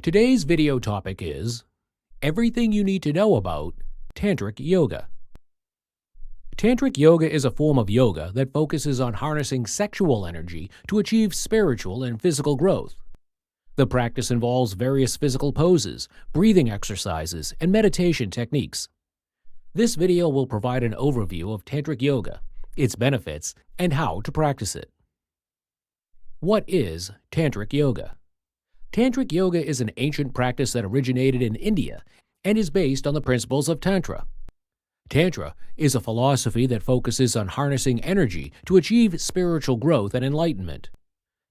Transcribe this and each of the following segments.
Today's video topic is everything you need to know about Tantric Yoga. Tantric Yoga is a form of yoga that focuses on harnessing sexual energy to achieve spiritual and physical growth. The practice involves various physical poses, breathing exercises, and meditation techniques. This video will provide an overview of Tantric Yoga, its benefits, and how to practice it. What is Tantric Yoga? Tantric Yoga is an ancient practice that originated in India and is based on the principles of Tantra. Tantra is a philosophy that focuses on harnessing energy to achieve spiritual growth and enlightenment.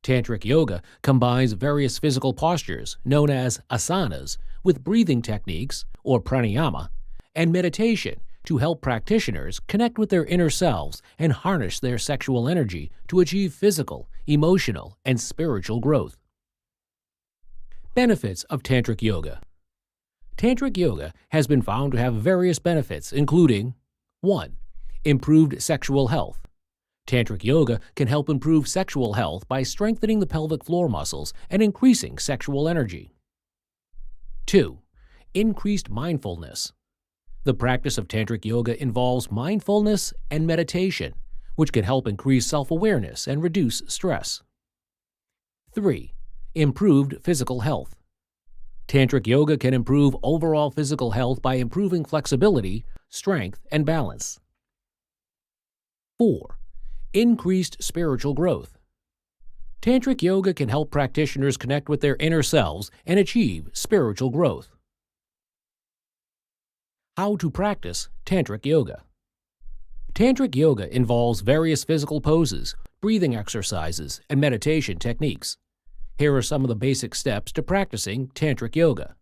Tantric Yoga combines various physical postures, known as asanas, with breathing techniques, or pranayama, and meditation to help practitioners connect with their inner selves and harness their sexual energy to achieve physical, emotional, and spiritual growth. Benefits of Tantric Yoga. Tantric Yoga has been found to have various benefits, including 1. Improved sexual health. Tantric Yoga can help improve sexual health by strengthening the pelvic floor muscles and increasing sexual energy. 2. Increased mindfulness. The practice of Tantric Yoga involves mindfulness and meditation, which can help increase self-awareness and reduce stress. 3. Improved physical health. Tantric Yoga can improve overall physical health by improving flexibility, strength, and balance. 4. Increased spiritual growth. Tantric Yoga can help practitioners connect with their inner selves and achieve spiritual growth. How to practice Tantric Yoga. Tantric Yoga involves various physical poses, breathing exercises, and meditation techniques. Here are some of the basic steps to practicing Tantric Yoga.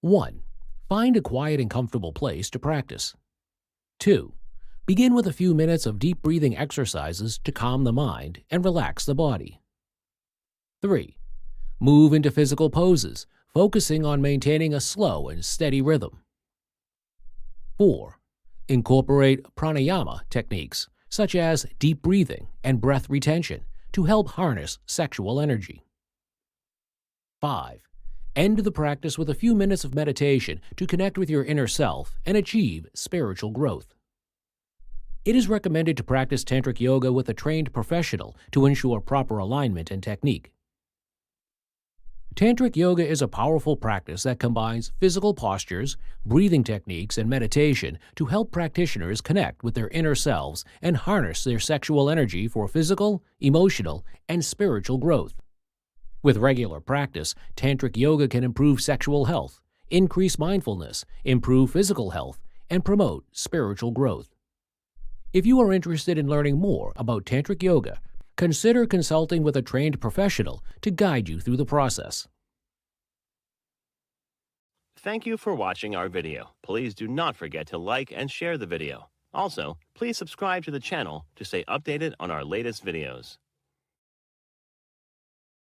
1. Find a quiet and comfortable place to practice. 2. Begin with a few minutes of deep breathing exercises to calm the mind and relax the body. 3. Move into physical poses, focusing on maintaining a slow and steady rhythm. 4. Incorporate pranayama techniques, such as deep breathing and breath retention, to help harness sexual energy. 5. End the practice with a few minutes of meditation to connect with your inner self and achieve spiritual growth. It is recommended to practice Tantric Yoga with a trained professional to ensure proper alignment and technique. Tantric Yoga is a powerful practice that combines physical postures, breathing techniques, and meditation to help practitioners connect with their inner selves and harness their sexual energy for physical, emotional, and spiritual growth. With regular practice, Tantric Yoga can improve sexual health, increase mindfulness, improve physical health, and promote spiritual growth. If you are interested in learning more about Tantric Yoga, consider consulting with a trained professional to guide you through the process. Thank you for watching our video. Please do not forget to like and share the video. Also, please subscribe to the channel to stay updated on our latest videos.